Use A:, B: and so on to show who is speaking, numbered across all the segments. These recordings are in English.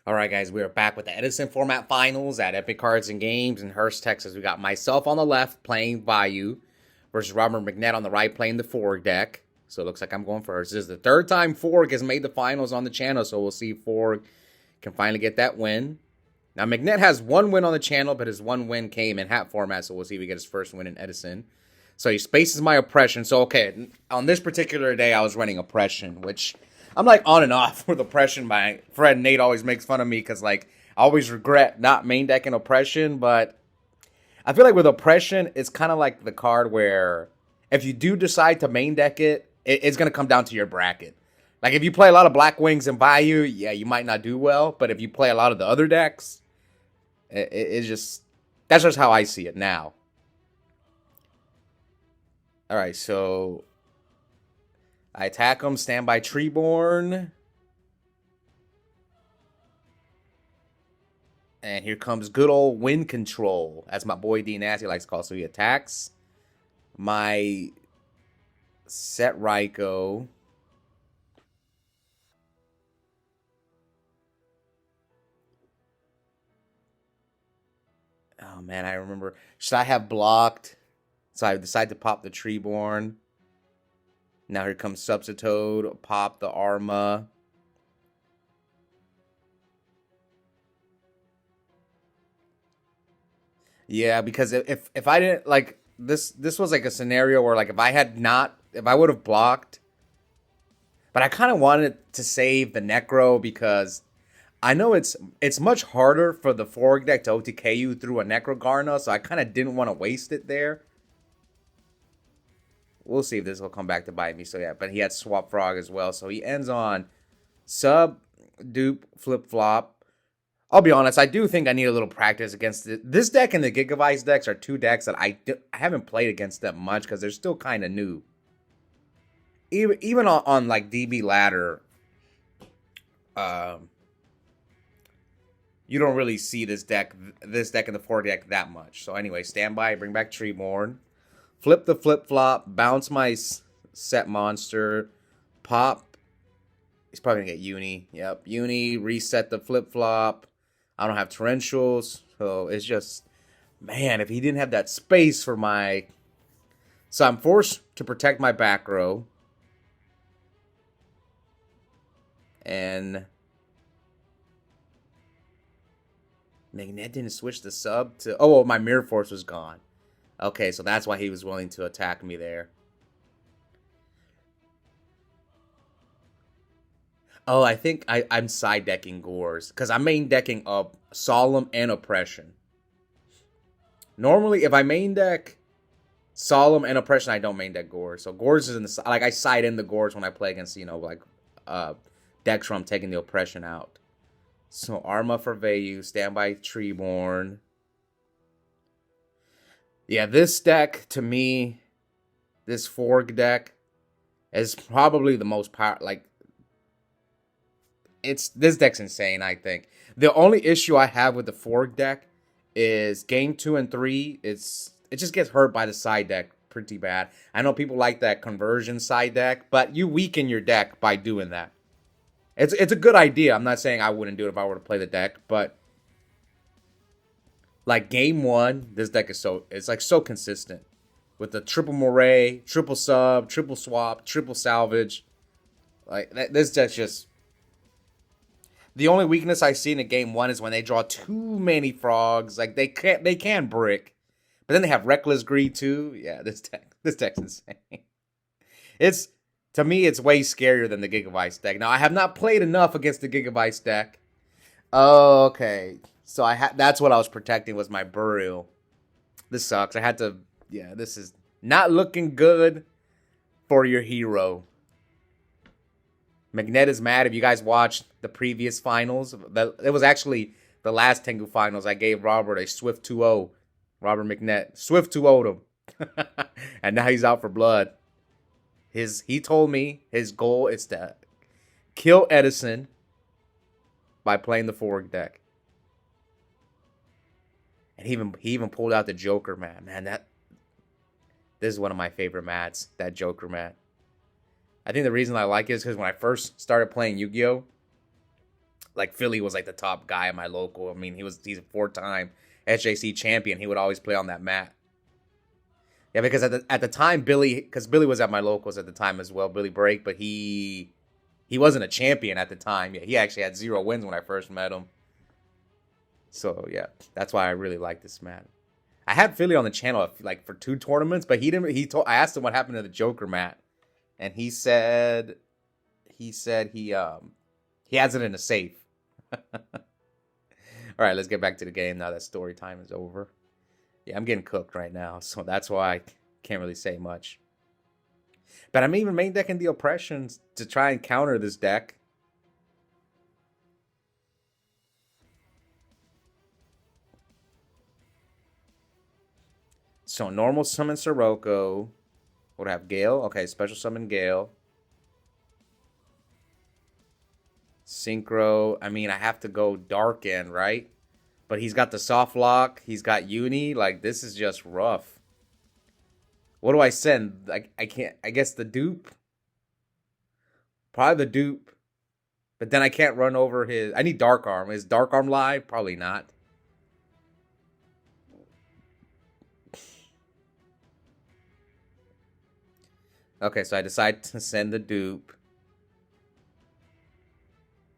A: All right, guys, we are back with the Edison Format Finals at Epic Cards and Games in Hurst, Texas. We got myself on the left playing Vayu versus Robert Mcnett on the right playing the Forg deck. So it looks like I'm going first. This is the third time Forg has made the finals on the channel, so we'll see if Forg can finally get that win. Now, Mcnett has one win on the channel, but his one win came in hat format, so we'll see if he gets his first win in Edison. So he spaces my oppression. So, okay, on this particular day, I was running oppression, which I'm like on and off with oppression. My friend Nate always makes fun of me because, like, I always regret not main decking oppression, but I feel like with oppression, it's kind of like the card where if you do decide to main deck it, it's going to come down to your bracket. Like, if you play a lot of Black Wings and Vayu, yeah, you might not do well. But if you play a lot of the other decks, it's just, that's just how I see it now. All right, so I attack him, standby Treeborn. And here comes good old wind control, as my boy D Nasty likes to call it. So he attacks my set Raikou. Oh man, I remember. Should I have blocked? So I decide to pop the Treeborn. Now here comes Substitute. Pop the Arma. Yeah, because if I didn't like this was like a scenario where like if I would have blocked, but I kind of wanted to save the Necro because I know it's much harder for the Forg deck to OTK you through a Necro Garna, so I kind of didn't want to waste it there. We'll see if this will come back to bite me. So yeah, but he had Swap Frog as well, so he ends on Sub, Dupe, Flip Flop. I'll be honest, I do think I need a little practice against this deck, and the Gigavice decks are two decks that I haven't played against them much because they're still kind of new. Even on like DB ladder, you don't really see this deck in the 4 deck that much. So anyway, standby, bring back Treeborn, flip the flip flop, bounce my set monster, pop. He's probably gonna get Uni. Yep, Uni, reset the flip flop. I don't have torrentials, so it's just, man, if he didn't have that space for my... So I'm forced to protect my back row. And Mcnett didn't switch the sub to... Oh, my Mirror Force was gone. Okay, so that's why he was willing to attack me there. Oh, I think I'm side decking Gores because I'm main decking up Solemn and Oppression. Normally, if I main deck Solemn and Oppression, I don't main deck Gores. So Gores is in the like I side in the Gores when I play against decks where I'm taking the Oppression out. So Arma for Vayu, standby Treeborn. Yeah, this deck to me, this Forg deck is probably the most powerful. Like, this deck's insane, I think. The only issue I have with the Forg deck is game 2 and 3, it just gets hurt by the side deck pretty bad. I know people like that conversion side deck, but you weaken your deck by doing that. It's a good idea. I'm not saying I wouldn't do it if I were to play the deck, but like game 1, this deck is so consistent with the triple moray, triple sub, triple swap, triple salvage. Like this deck's just... The only weakness I see in a game 1 is when they draw too many frogs. Like they can brick, but then they have reckless greed too. Yeah, this deck's insane. To me, it's way scarier than the Gigavice deck. Now I have not played enough against the Gigavice deck. Oh, okay. So that's what I was protecting was my Burial. This sucks. I had to. Yeah, this is not looking good for your hero. Mcnett is mad. If you guys watched the previous finals, it was actually the last Tengu finals. I gave Robert a swift 2-0. Robert Mcnett. Swift 2-0'd him. And now he's out for blood. He told me his goal is to kill Edison by playing the Forg deck. And he even pulled out the Joker mat. Man, this is one of my favorite mats, that Joker mat. I think the reason I like it is because when I first started playing Yu-Gi-Oh!, like Philly was like the top guy at my local. I mean, he's a 4-time SJC champion. He would always play on that mat. Yeah, because at the time because Billy was at my locals at the time as well, Billy Break, but he wasn't a champion at the time. Yeah, he actually had 0 wins when I first met him. So yeah, that's why I really like this mat. I had Philly on the channel like for 2 tournaments, but he didn't. I asked him what happened to the Joker mat, and he said he has it in a safe. All right, let's get back to the game now that story time is over. Yeah, I'm getting cooked right now, so that's why I can't really say much. But I'm even main decking the oppressions to try and counter this deck. So normal summon Sirocco. Would have Gale. Okay, special summon Gale. Synchro. I mean, I have to go Dark End, right? But he's got the soft lock. He's got Uni. Like, this is just rough. What do I send? I can't. I guess the dupe. Probably the dupe. But then I can't run over his. I need Dark Arm. Is Dark Arm live? Probably not. Okay, so I decide to send the dupe.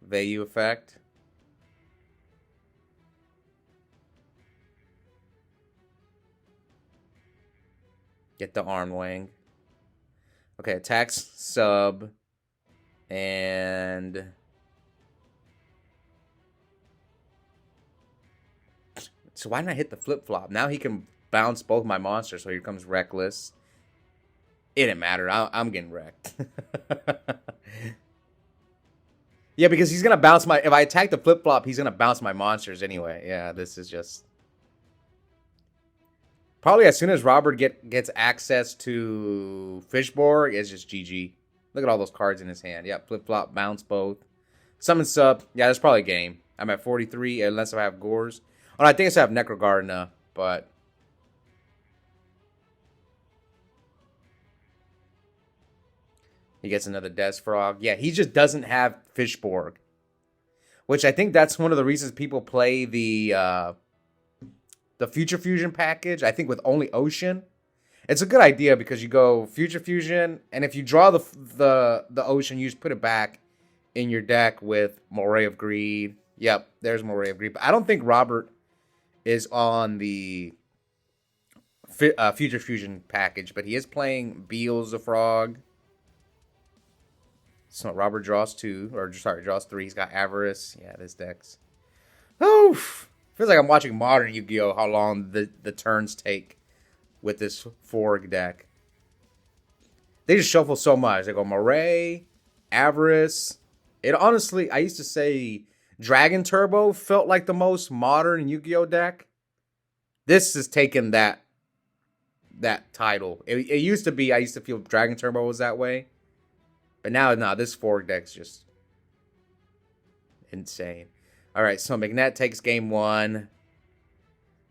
A: Vayu effect. Get the arm wing. Okay, attacks sub. And so why didn't I hit the flip-flop? Now he can bounce both my monsters. So here comes Reckless. It didn't matter. I'm getting wrecked. Yeah, because he's going to bounce my... If I attack the flip-flop, he's going to bounce my monsters anyway. Yeah, this is just... Probably as soon as Robert gets access to Fishborg, it's just GG. Look at all those cards in his hand. Yep, flip-flop, bounce both. Summon sub. Yeah, that's probably a game. I'm at 43, unless I have Gores. Oh, no, I think I still have Necrogardener, but... He gets another Death Frog. Yeah, he just doesn't have Fishborg. Which I think that's one of the reasons people play the Future Fusion package. I think with only Ocean. It's a good idea because you go Future Fusion, and if you draw the Ocean, you just put it back in your deck with Moray of Greed. Yep, there's Moray of Greed. But I don't think Robert is on the Future Fusion package, but he is playing Beals the Frog. So Robert draws 2, or sorry, draws 3. He's got Avarice. Yeah, this deck's... Oof! Feels like I'm watching modern Yu-Gi-Oh! How long the turns take with this Forg deck. They just shuffle so much. They go Moray, Avarice. It honestly, I used to say Dragon Turbo felt like the most modern Yu-Gi-Oh! Deck. This has taken that title. It used to be, I used to feel Dragon Turbo was that way. But now, no, this Forg deck's just insane. All right, so Mcnett takes game 1.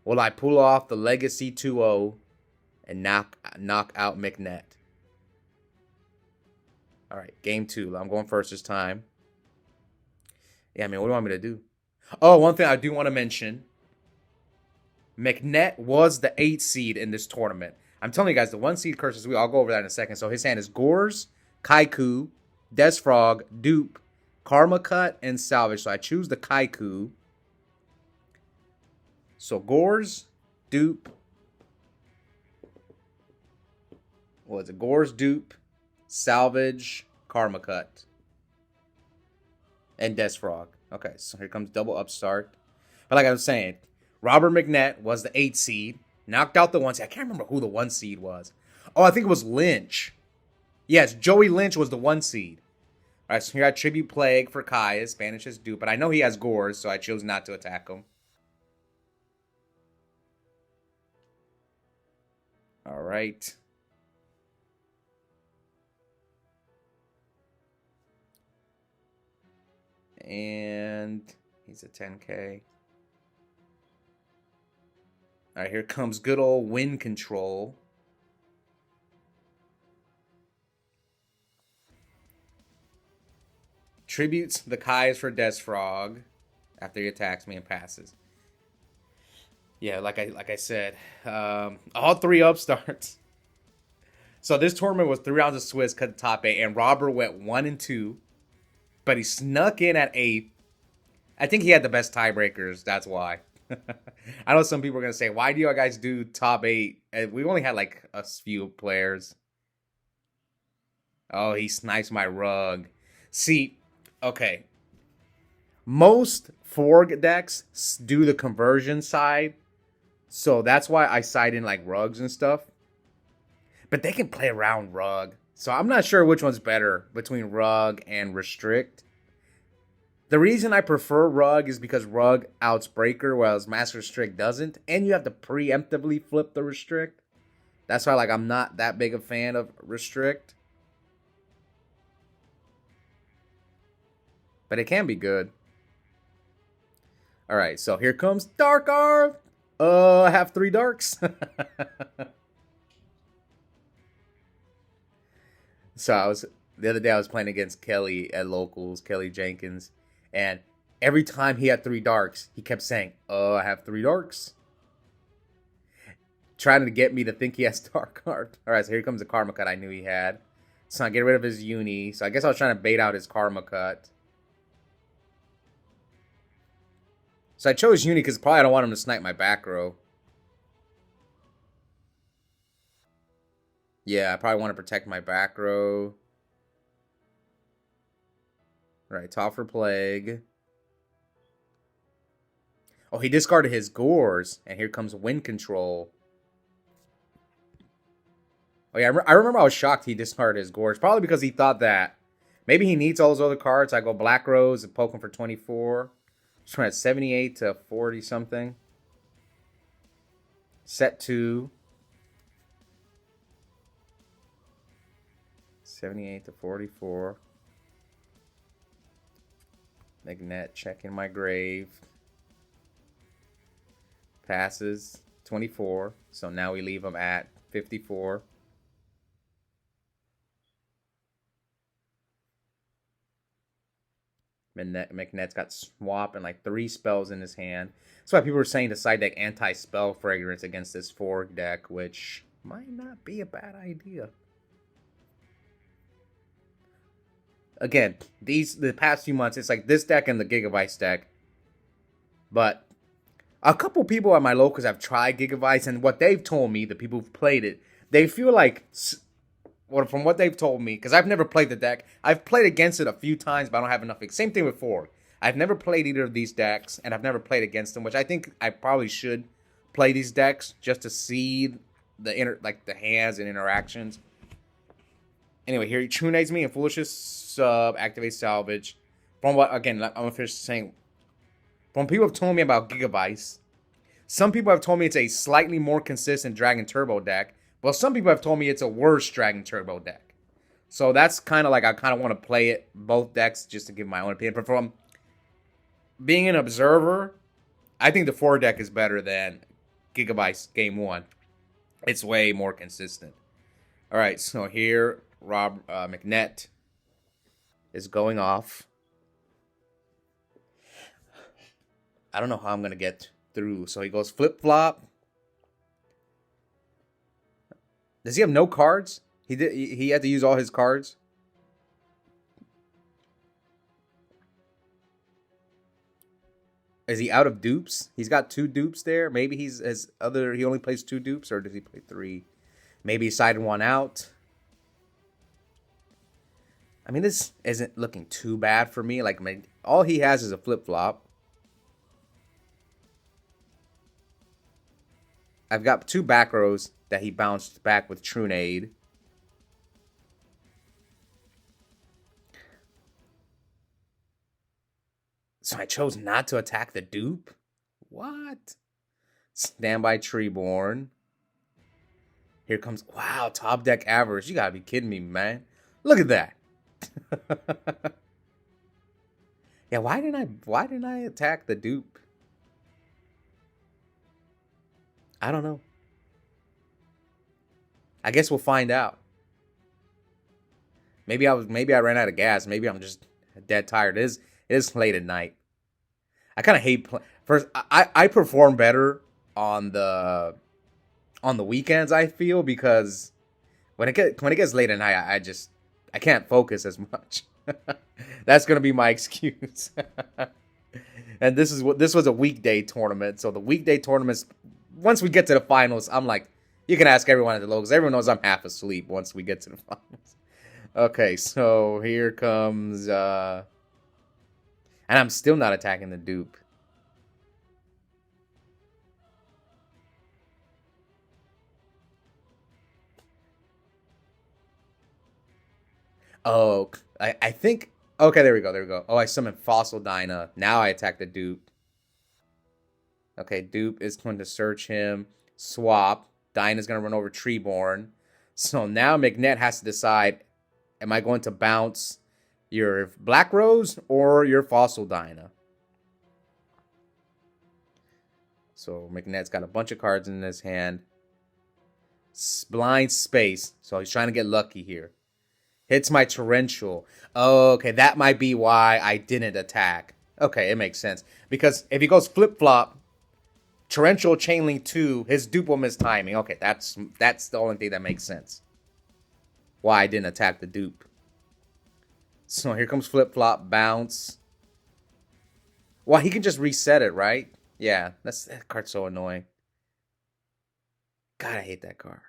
A: Will I pull off the Legacy 2-0 and knock out Mcnett? All right, game 2. I'm going first this time. Yeah, I mean, what do you want me to do? Oh, one thing I do want to mention. Mcnett was the 8th seed in this tournament. I'm telling you guys, the 1 seed curses. I'll go over that in a second. So his hand is Gores, Kaiku, Des Frog, Dupe, Karma Cut, and Salvage. So I choose the Kaiku. So Gores, Dupe. What is it? Gores, Dupe, Salvage, Karma Cut, and Des Frog. Okay, so here comes double upstart. But like I was saying, Robert Mcnett was the 8th seed. Knocked out the 1 seed. I can't remember who the 1 seed was. Oh, I think it was Lynch. Yes, Joey Lynch was the 1 seed. All right, so here I tribute Plague for Caius, banish his dupe, but I know he has Gores, so I chose not to attack him. All right. And he's a 10K. All right, here comes good old Wind Control. Tributes the Kais for Death Frog after he attacks me and passes. Yeah, like I said, all 3 upstarts. So this tournament was 3 rounds of Swiss, cut the top 8, and Robert went 1 and 2, but he snuck in at 8. I think he had the best tiebreakers. That's why. I know some people are gonna say, "Why do you guys do top 8?" We only had like a few players. Oh, he snipes my rug. See, okay. Most Forg decks do the conversion side, so that's why I side in like rugs and stuff. But they can play around rug, so I'm not sure which one's better between rug and restrict. The reason I prefer rug is because rug outs breaker, whereas master restrict doesn't, and you have to preemptively flip the restrict. That's why, like, I'm not that big a fan of restrict, but it can be good. All right, so here comes Dark Arm. I have 3 darks. So the other day I was playing against Kelly at locals, Kelly Jenkins, and every time he had 3 darks, he kept saying, "I have 3 darks," trying to get me to think he has Dark Art. All right, so here comes the Karma Cut I knew he had. So I get rid of his uni. So I guess I was trying to bait out his Karma Cut. So I chose uni because probably I don't want him to snipe my back row. Yeah, I probably want to protect my back row. All right, top for Plague. Oh, he discarded his Gores, and here comes Wind Control. Oh yeah, I remember I was shocked he discarded his Gores, probably because he thought that maybe he needs all those other cards. I go Black Rose and poke him for 24. Just trying at 78 to 40 something. Set 2. 78 to 44. Mcnett checking my grave. Passes 24. So now we leave him at 54. Mcnett's got swap and like 3 spells in his hand. That's why people were saying to side deck anti-spell fragrance against this Forg deck, which might not be a bad idea. Again, the past few months, it's like this deck and the Gigavice deck. But a couple people at my locals have tried Gigavice, and what they've told me, the people who've played it, they feel like, well, from what they've told me, because I've never played the deck, I've played against it a few times, but I don't have enough. Same thing with Forg. I've never played either of these decks, and I've never played against them, which I think I probably should play these decks just to see the hands and interactions. Anyway, here he Trunades me and Foolishness sub, activate salvage. From what, again, I'm officially saying, from people have told me about Gigavice, some people have told me it's a slightly more consistent Dragon Turbo deck, well, some people have told me it's a worse Dragon Turbo deck. So that's kind of like, I kind of want to play it, both decks, just to give my own opinion. But from being an observer, I think the 4 deck is better than Gigavice Game 1. It's way more consistent. All right, so here, Mcnett is going off. I don't know how I'm going to get through. So he goes flip-flop. Does he have no cards? He had to use all his cards? Is he out of dupes? He's got 2 dupes there. Maybe he only plays 2 dupes, or does he play 3? Maybe he sided 1 out. I mean, this isn't looking too bad for me. Like, all he has is a flip-flop. I've got 2 back rows that he bounced back with Trunade. So I chose not to attack the dupe? What? Standby Treeborn. Here comes, wow, top deck average. You gotta be kidding me, man. Look at that. Yeah, why didn't I attack the dupe? I don't know. I guess we'll find out. Maybe I ran out of gas. Maybe I'm just Dead tired. It is late at night. I kind of hate first. I perform better on the weekends. I feel because when it gets late at night, I can't focus as much. That's gonna be my excuse. And this was a weekday tournament. So the weekday tournaments, once we get to the finals, I'm like, you can ask everyone at the locals. Everyone knows I'm half asleep once we get to the finals. Okay, so here comes, and I'm still not attacking the dupe. Oh, I think, okay, there we go, there we go. Oh, I summoned Fossil Dyna. Now I attack the dupe. Okay, dupe is going to search him, swap. Dyna's going to run over Treeborn. So now Mcnett has to decide, am I going to bounce your Black Rose or your Fossil Dyna? So Mcnett's got a bunch of cards in his hand. Blind Space. So he's trying to get lucky here. Hits my Torrential. Oh, okay, that might be why I didn't attack. Okay, it makes sense. Because if he goes flip-flop, Torrential Chainlink 2, his dupe will miss timing. Okay, that's the only thing that makes sense. Why I didn't attack the dupe. So here comes flip-flop, bounce. Well, he can just reset it, right? Yeah, that card's so annoying. God, I hate that card.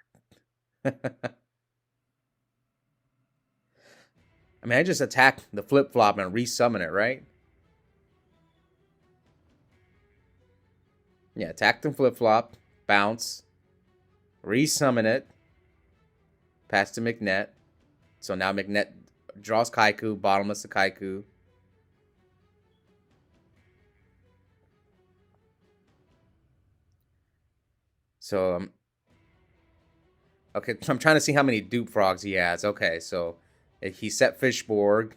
A: I mean, I just attack the flip-flop and resummon it, right? Yeah, attack the flip-flop, bounce, resummon it, pass to Mcnett. So now Mcnett draws Kaiku, bottomless to Kaiku. So, okay, I'm trying to see how many dupe frogs he has. Okay, so he set Fishborg.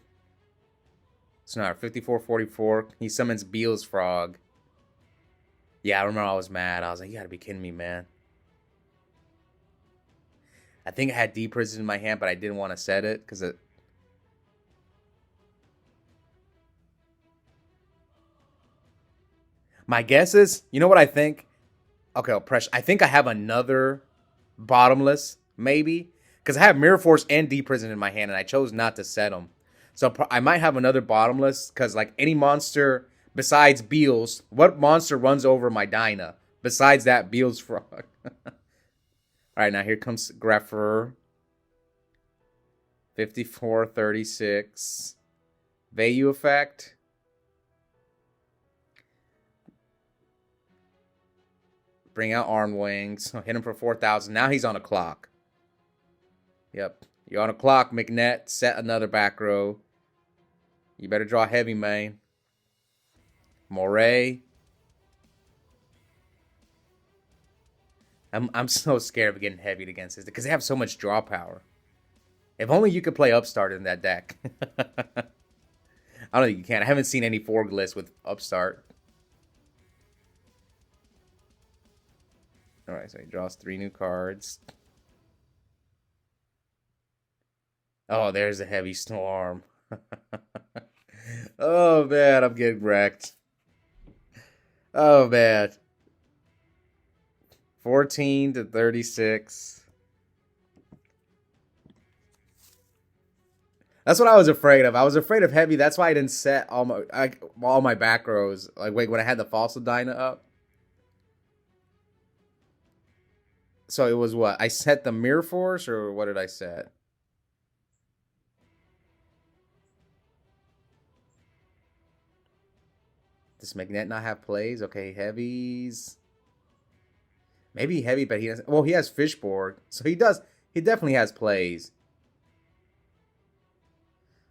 A: So now 54-44. He summons Beal's Frog. Yeah, I remember I was mad. I was like, you gotta be kidding me, man. I think I had Deep Prison in my hand, but I didn't want to set it because it. My guess is, you know what I think? Okay, Oppression. I think I have another bottomless, maybe. Because I have Mirror Force and Deep Prison in my hand, and I chose not to set them. So I might have another bottomless, because like any monster besides Beals, what monster runs over my Dyna? Besides that, Beals Frog. Alright, now here comes Greffer. 54-36. Vayu effect. Bring out Arm Wings. Hit him for 4,000. Now he's on a clock. Yep. You're on a clock, Mcnett. Set another back row. You better draw heavy, man. Moray. I'm so scared of getting heavied against this because they have so much draw power. If only you could play Upstart in that deck. I don't think you can. I haven't seen any Forg lists with Upstart. Alright, so he draws 3 new cards. Oh, there's a heavy storm. Oh, man, I'm getting wrecked. Oh, man. 14-36. That's what I was afraid of. I was afraid of heavy. That's why I didn't set all my back rows. Like, wait, when I had the Fossil Dyna up. So it was what? I set the Mirror Force, or what did I set? Does Mcnett not have plays? Okay, heavies. Maybe heavy, but he has. Well, he has Fishborg, so he does. He definitely has plays.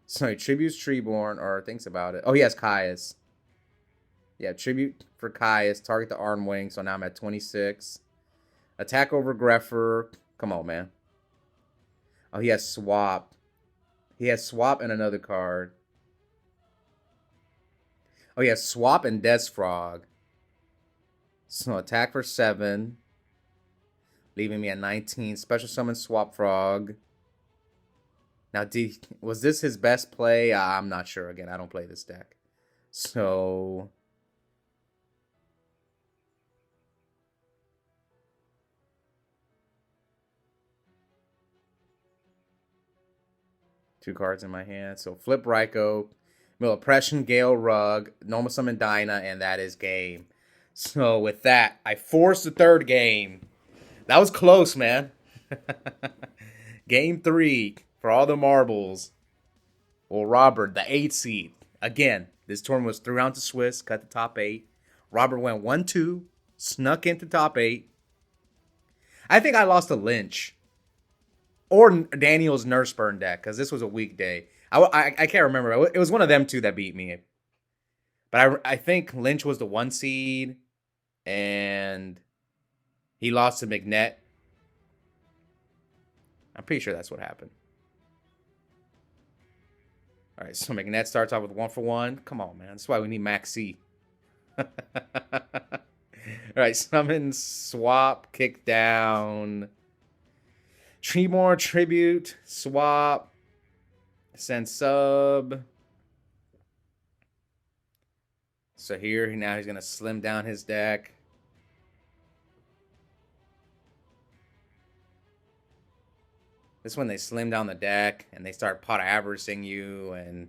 A: So he tributes Treeborn or thinks about it. Oh, he has Caius. Yeah, tribute for Caius. Target the Arm Wing. So now I'm at 26. Attack over Greffer. Come on, man. Oh, he has Swap. He has Swap and another card. Oh, he has Swap and Death Frog. So attack for 7. Leaving me at 19. Special summon Swap Frog. Now, was this his best play? I'm not sure. Again, I don't play this deck. So, two cards in my hand. So, Flip Ryko, Mill Oppression, Gale Rug, Normal Summon Dinah, and that is game. So, with that, I forced the third game. That was close, man. Game 3 for all the marbles. Well, Robert, the 8th seed. Again, this tournament was 3 rounds to Swiss, cut the top 8. Robert went 1-2, snuck into top 8. I think I lost to Lynch or Daniel's Nurse Burn deck because this was a weekday. I can't remember. It was one of them two that beat me. But I think Lynch was the 1 seed and he lost to Mcnett. I'm pretty sure that's what happened. All right, so Mcnett starts off with 1-for-1. Come on, man. That's why we need Max C. All right, summon, swap, kick down. Treemore, tribute, swap, send sub. So here, now he's going to slim down his deck. This is when they slim down the deck and they start pot averaging you and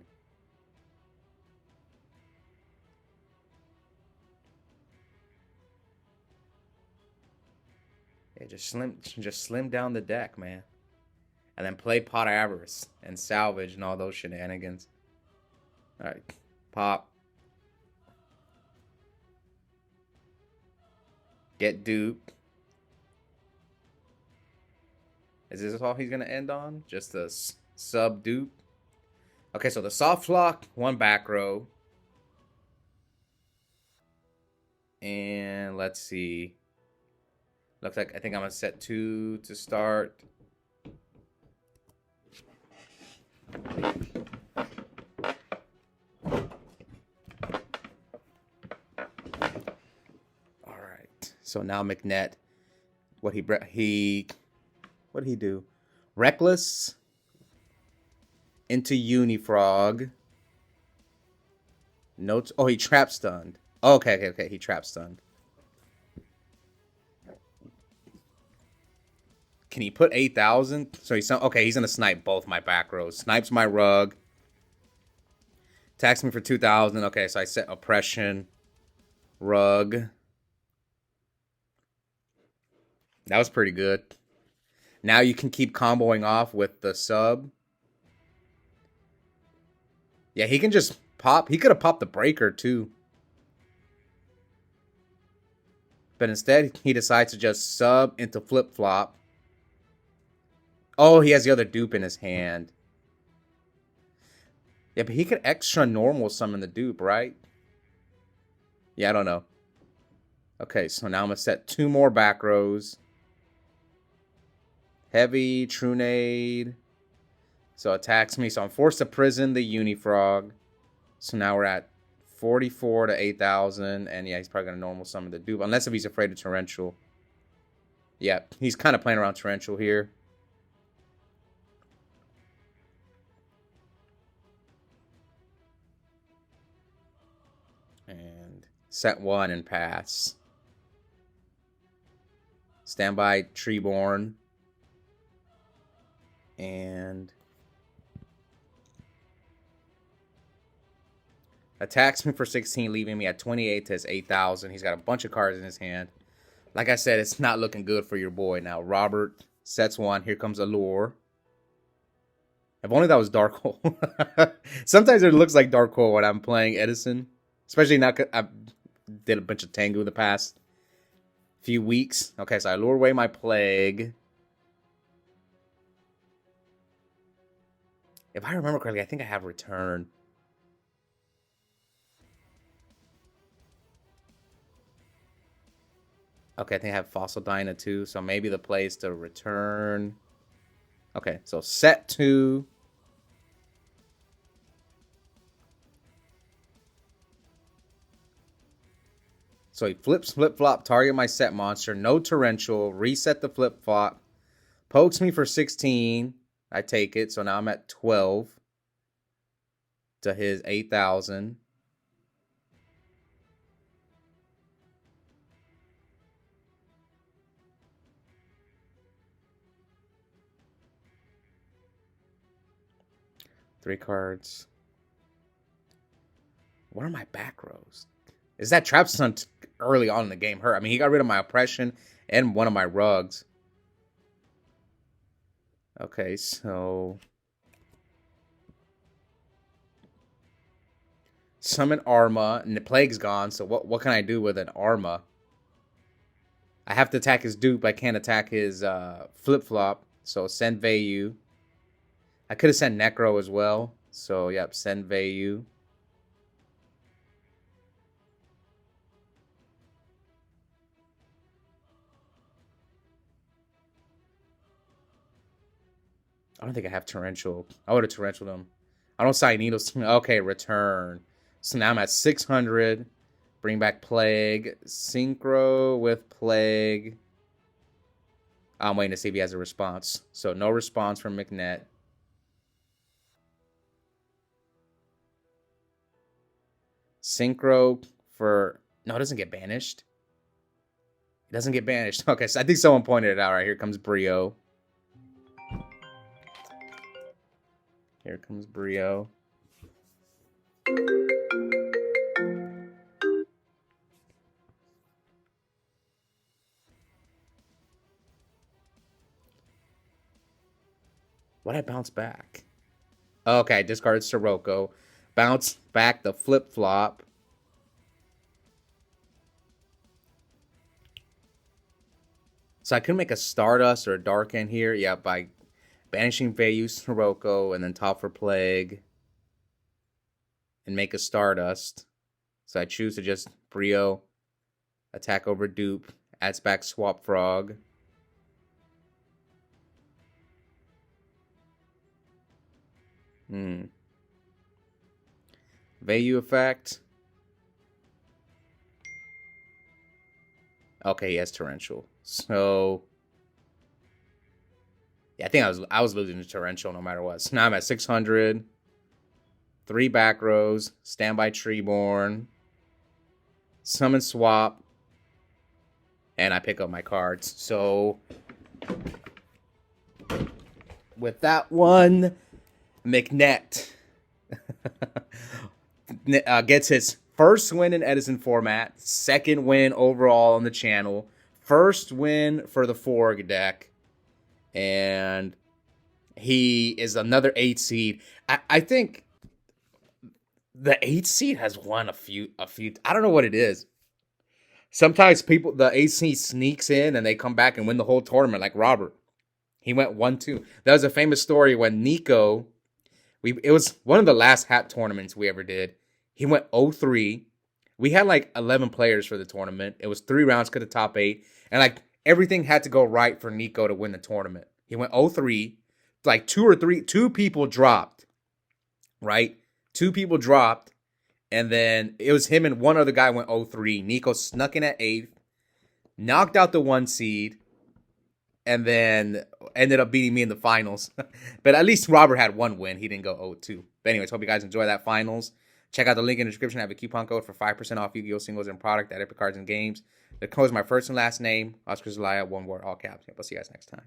A: yeah, just slim down the deck, man. And then play pot avarice and salvage and all those shenanigans. All right, pop. Get duped. Is this all he's going to end on? Just a sub dupe? Okay, so the soft lock, 1 back row. And let's see. Looks like I think I'm going to set 2 to start. All right. So now Mcnett, what did he do? Reckless into Unifrog. Notes. Oh, he trap stunned. Oh, okay. He trap stunned. Can he put 8,000? So he's gonna snipe both my back rows. Snipes my rug. Attacks me for 2,000. Okay, so I set oppression, rug. That was pretty good. Now you can keep comboing off with the sub. Yeah, he can just pop. He could have popped the breaker too. But instead, he decides to just sub into flip-flop. Oh, he has the other dupe in his hand. Yeah, but he could extra normal summon the dupe, right? Yeah, I don't know. Okay, so now I'm going to set 2 more back rows. Heavy, Trunade. So attacks me. So I'm forced to prison the Unifrog. So now we're at 44 to 8,000. And yeah, he's probably going to normal summon the dupe. Unless if he's afraid of Torrential. Yeah, he's kind of playing around Torrential here. And set 1 and pass. Standby Treeborn. And attacks me for 16, leaving me at 28 to his 8,000. He's got a bunch of cards in his hand. Like I said, it's not looking good for your boy. Now, Robert sets 1. Here comes Allure. If only that was Dark Hole. Sometimes it looks like Dark Hole when I'm playing Edison. Especially now, I did a bunch of Tengu the past few weeks. Okay, so I lure away my Plague. If I remember correctly, I think I have Return. Okay, I think I have Fossil Dyna too, so maybe the play is to return. Okay, so set 2. So he flips flip-flop, target my set monster, no torrential, reset the flip-flop, pokes me for 16, I take it. So now I'm at 12 to his 8,000. Three cards. What are my back rows? Is that Trap Stunt early on in the game hurt? I mean, he got rid of my oppression and one of my rugs. Okay, so summon Arma, and the Plague's gone, so what can I do with an Arma? I have to attack his dupe, I can't attack his flip-flop, so send Vayu. I could have sent Necro as well, so yep, send Vayu. I don't think I have Torrential. I would have Torrential him. I don't sign Needles. Okay, return. So now I'm at 600. Bring back Plague. Synchro with Plague. I'm waiting to see if he has a response. So no response from Mcnett. Synchro for... No, it doesn't get banished. It doesn't get banished. Okay, so I think someone pointed it out. Right, here comes Brio. Here comes Brio. Why'd I bounce back? Okay, discard Sirocco. Bounce back the flip-flop. So I could make a Stardust or a Dark End here. Yeah, by banishing Vayu, Sirocco, and then top for Plague. And make a Stardust. So I choose to just Brio. Attack over dupe. Adds back Swap Frog. Vayu effect. Okay, he has Torrential. So yeah, I think I was losing to Torrential no matter what. So now I'm at 600. 3 back rows. Standby Treeborn. Summon Swap. And I pick up my cards. So with that one, Mcnett gets his first win in Edison Format, second win overall on the channel, first win for the Forg deck, and he is another 8 seed. I think the 8 seed has won a few. I don't know what it is. Sometimes the 8 seed sneaks in and they come back and win the whole tournament, like Robert. He went 1-2. That was a famous story when Nico. It was one of the last hat tournaments we ever did. He went 0-3. We had like 11 players for the tournament. It was 3 rounds to the top 8. And like everything had to go right for Nico to win the tournament. He went 0-3. Like 2 people dropped. Right? 2 people dropped. And then it was him and one other guy went 0-3. Nico snuck in at 8th. Knocked out the 1 seed. And then ended up beating me in the finals. But at least Robert had 1 win. He didn't go 0-2. But anyways, hope you guys enjoy that finals. Check out the link in the description. I have a coupon code for 5% off Yu-Gi-Oh! Singles and product at Epic Cards and Games. The code is my first and last name, Oscar Zelaya, one word, all caps. I'll see you guys next time.